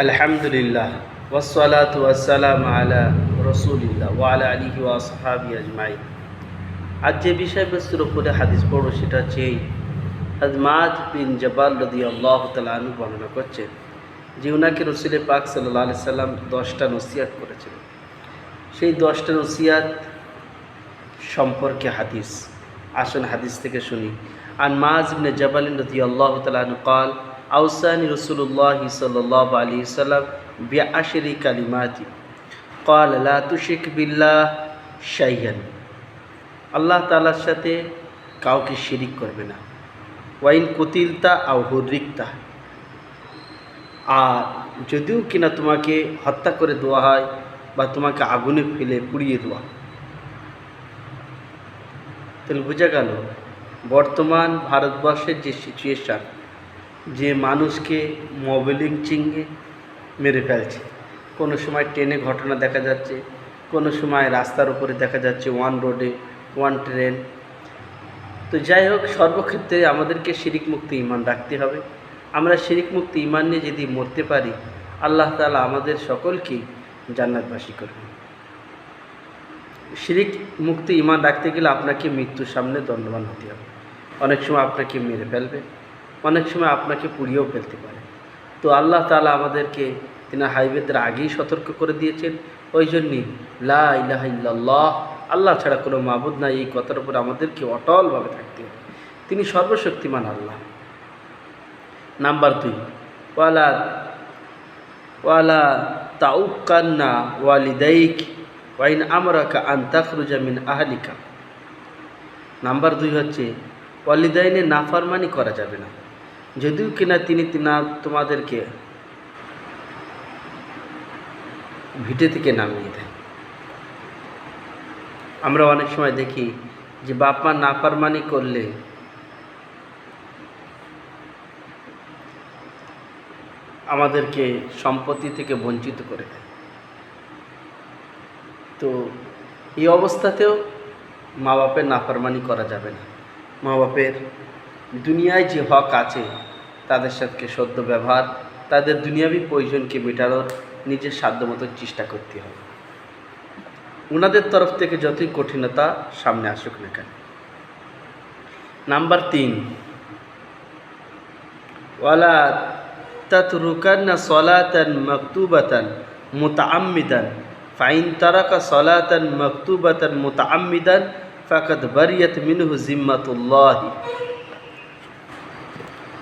আলহামদুলিল্লাহ ওয়াসসালাতু ওয়াসসালামু আলা রাসূলিল্লাহ ওয়া আলা আলিহি ওয়া আসহাবিহি আজমাইন। আজ যে বিষয়বস্তুর উপরে হাদিস পড়ব সেটা হচ্ছে হযরত মুআয বিন জাবাল রাদিয়াল্লাহু তাআলা আনহু বর্ণনা করছেন যে উনাকে রাসূল পাক সাল্লাল্লাহু আলাইহি সাল্লাম 10টা নসিহত করেছিলেন। সেই 10টা নসিহত সম্পর্কে হাদিস, আসুন হাদিস থেকে শুনি। আন মুআয বিন জাবাল রাদিয়াল্লাহু তাআলা আনহু قال আওসানি রাসূলুল্লাহ সাল্লাল্লাহু আলাইহি ওয়াসাল্লাম বিআশরি কালিমাতি قال লা তুশরিক বিল্লাহ শাইআন, আল্লাহ তাআলার সাথে কাউকে শিরিক করবে না। ওয়াইন কুতিলতা আও হুররিকতা, আর যদিও কিনা তোমাকে হত্যা করে দেওয়া হয় বা তোমাকে আগুনে ফেলে পুড়িয়ে দেওয়া। তাহলে বোঝা গেল বর্তমান ভারতবর্ষের যে সিচুয়েশান, যে মানুষকে মবিলিং চিংয়ে মেরে ফেলছে। কোনো সময় ট্রেনে ঘটনা দেখা যাচ্ছে, কোনো সময় রাস্তার উপরে দেখা যাচ্ছে, ওয়ান রোডে ওয়ান ট্রেন। তো যাই হোক, সর্বক্ষেত্রে আমাদেরকে শিরিক মুক্ত ঈমান রাখতে হবে। আমরা শিরিক মুক্ত ঈমান নিয়ে যদি মরতে পারি, আল্লাহ তাআলা আমাদের সকলকেই জান্নাতবাসী করবেন। শিরিক মুক্ত ঈমান রাখতে গেলে আপনাকে মৃত্যুর সামনে দণ্ডবান হতে হবে। অনেক সময় আপনাকে মেরে ফেলবে, অনেক সময় আপনাকে পুড়িয়েও ফেলতে পারে। তো আল্লাহ তাআলা আমাদেরকে তিনি হাইওয়েদের আগেই সতর্ক করে দিয়েছেন। ওই জন্যই লা ইলাহা ইল্লাল্লাহ, আল্লাহ ছাড়া কোনো মাবুদ নাই, এই কথার উপর আমাদেরকে অটলভাবে থাকতে হবে। তিনি সর্বশক্তিমান আল্লাহ। নাম্বার 2, ওয়ালা তাউক্কান্না ওয়ালিদাইক ওয়াইন আমরাকা আন তাখরুজা মিন আহলিকা। নাম্বার 2 হচ্ছে ওয়ালিদাইনের নাফরমানি করা যাবে না, যদিও কিনা তিনি তোমাদেরকে ভিটে থেকে নামিয়ে দেয়। আমরা অনেক সময় দেখি যে বাপ মা নাফরমানি করলে আমাদেরকে সম্পত্তি থেকে বঞ্চিত করে দেয়। তো এই অবস্থাতেও মা বাপের নাফরমানি করা যাবে না। মা বাপের দুনিয়ায় যে হক আছে তাদের সাথে সদ্য ব্যবহার, তাদের দুনিয়াবী প্রয়োজনকে মেটানোর নিজের সাধ্যমতো চেষ্টা করতে হবে, ওনাদের তরফ থেকে যতই কঠিনতা সামনে আসুক না কেন। নাম্বার 3, ওয়ালা তাতরুকান্না সলাতান মাকতুবাতান মুতাআম্মিদান ফাইন তারাকা সলাতান মাকতুবাতান মুতাআম্মিদান ফাকাদ বারিয়াত মিনহু জিম্মাতুল্লাহ।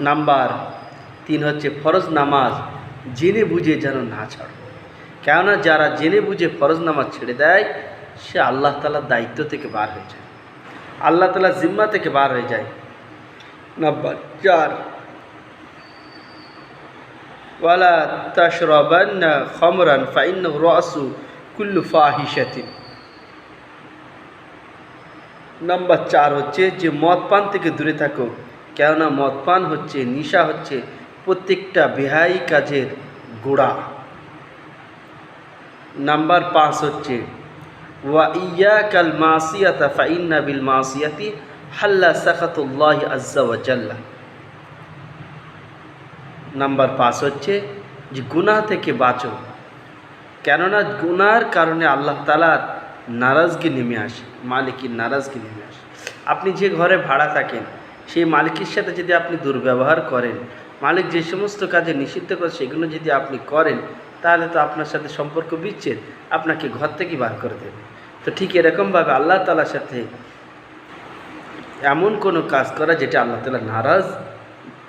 নাম্বার 3 হচ্ছে ফরজ নামাজ জেনে বুঝে যেন না ছাড়ো। কেননা যারা জেনে বুঝে ফরজ নামাজ ছেড়ে দেয়, সে আল্লাহ তাআলার দায়িত্ব থেকে বার হয়ে যায়, আল্লাহ তাআলার জিম্মা থেকে বার হয়ে যায়। নাম্বার 4, ওয়ালা তাশরাবান্না খামরান ফাইন্নাহু রাসু কুল্লু ফাহিশাতিন। নাম্বার 4 হচ্ছে যে মদ পান থেকে দূরে থাকো, কেননা মদ পান হচ্ছে, নিশা হচ্ছে প্রত্যেকটা বেহাই কাজের গোড়া। নাম্বার 5 হচ্ছে ওয়া ইয়াকাল মাসিয়াতা ফাইন্না বিল মাসিয়াতি হাল্লা সাখাতুল্লাহি আযজা ওয়া জাল্লা। নাম্বার 5 হচ্ছে যে গুনাহ থেকে বাঁচো, কেননা গুনার কারণে আল্লাহ তাআলার নারাজগি নেমে আসে, মালিকের নারাজগি নেমে আসে। আপনি যে ঘরে ভাড়া থাকেন, সেই মালিকের সাথে যদি আপনি দুর্ব্যবহার করেন, মালিক যে সমস্ত কাজে নিষিদ্ধ করে সেগুলো যদি আপনি করেন, তাহলে তো আপনার সাথে সম্পর্ক বিচ্ছেদ, আপনাকে ঘর থেকে বার করে দেবে। তো ঠিক এরকমভাবে আল্লাহ তাআলার সাথে এমন কোনো কাজ করা যেটা আল্লাহ তাআলা নারাজ,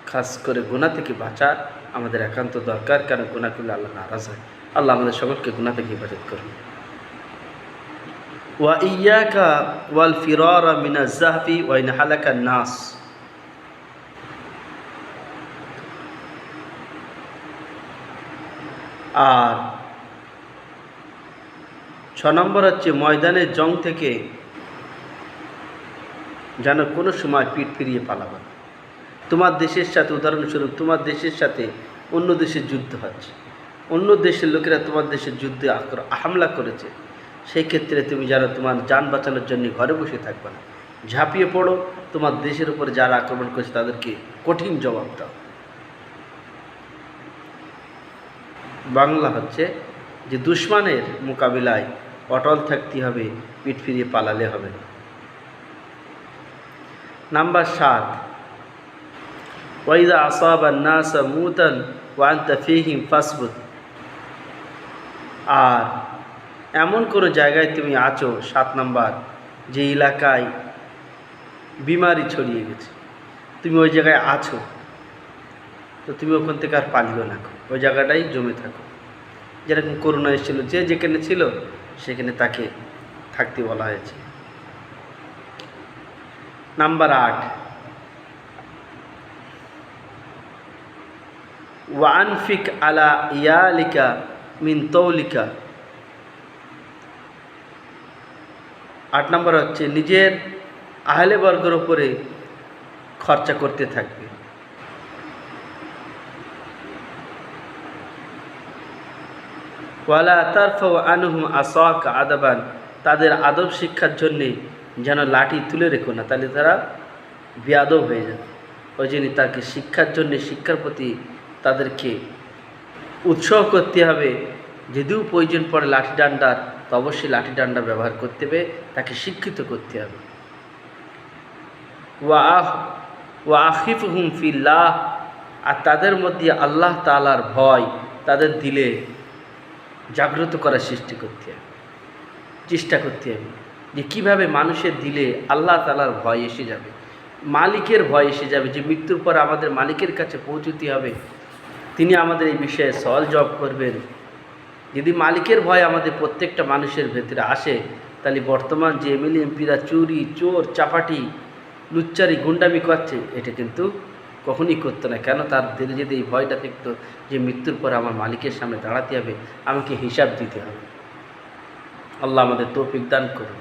খাস করে গুনাহ থেকে বাঁচা আমাদের একান্ত দরকার, কারণ গুনাহ করলে আল্লাহ নারাজ হয়। আল্লাহ আমাদের সকলকে গুনাহ থেকে হেফাজত করুন। ওয়া ইয়াকা ওয়াল ফিরারা মিনাজ যাহফি ওয়া ইন হালাকান নাস। আর 6 নম্বর হচ্ছে ময়দানের জং থেকে যেন কোনো সময় পিঠ ফিরিয়ে পালাবে না। তোমার দেশের সাথে, উদাহরণস্বরূপ তোমার দেশের সাথে অন্য দেশের যুদ্ধ হচ্ছে, অন্য দেশের লোকেরা তোমার দেশের যুদ্ধে হামলা করেছে, সেই ক্ষেত্রে তুমি যারা তোমার যান বাঁচানোর জন্য ঘরে বসে থাকবে না, ঝাঁপিয়ে পড়ো, তোমার দেশের উপরে যারা আক্রমণ করেছে তাদেরকে কঠিন জবাব দাও। বাংলা হচ্ছে যে দুশ্মনের মোকাবিলায় অটল থাকতে হবে, পিঠ ফিরিয়ে পালালে হবে না। নাম্বার 7, ওয়াইদা আসাবান নাসা মুতান ওয়া আনতা ফীহিম ফাসবুত। আর এমন কোনো জায়গায় তুমি আছো, 7 নাম্বার, যে এলাকায় বিমারি ছড়িয়ে গেছে, তুমি ওই জায়গায় আছো, তো তুমি ওখান থেকে আর পালিও না, ওই জায়গাটাই জমে থাকো। যেরকম করোনা এসেছিল, যে যেখানে ছিল সেখানে তাকে থাকতে বলা হয়েছে। নাম্বার 8, ওয়ানফিক আলা ইয়ালিকা মিন তৌলিকা। 8 নম্বর হচ্ছে নিজের আহলে বর্গের উপরে খরচা করতে থাকবে। ওয়ালা তারফাউ আনহুম আসাকা আদাবান, তাদের আদব শিক্ষার জন্যে যেন লাঠি তুলে রেখো না, তাহলে তারা বেয়াদব হয়ে যাবে। ওই জন্য তাকে শিক্ষার জন্যে, শিক্ষার প্রতি তাদেরকে উৎসাহ করতে হবে। যদিও প্রয়োজন পড়ে লাঠি ডান্ডার, তো অবশ্যই লাঠি ডান্ডা ব্যবহার করতে হবে, তাকে শিক্ষিত করতে হবে। ওয়া আখিফহুম ফিল্লাহ, আর তাদের মধ্যে আল্লাহ তাআলার ভয় তাদের দিলে জাগ্রত করার সৃষ্টি করতে হবে, চেষ্টা করতে হবে যে কীভাবে মানুষের দিলে আল্লাহ তাআলার ভয় এসে যাবে, মালিকের ভয় এসে যাবে, যে মৃত্যুর পর আমাদের মালিকের কাছে পৌঁছতে হবে, তিনি আমাদের এই বিষয়ে সওয়াল জবাব করবেন। যদি মালিকের ভয় আমাদের প্রত্যেকটা মানুষের ভেতরে আসে, তাহলে বর্তমান যে এমএলএ এমপিরা চুরি, চোর, চাপাটি, লুচ্চারি, গুন্ডামি করছে, এটা কিন্তু কখনই করতো না। কেন? তার দিলে যদি এই ভয়টা থাকতো যে মৃত্যুর পর আমার মালিকের সামনে দাঁড়াতে হবে, আমাকে হিসাব দিতে হবে। আল্লাহ আমাদের তৌফিক দান করুন।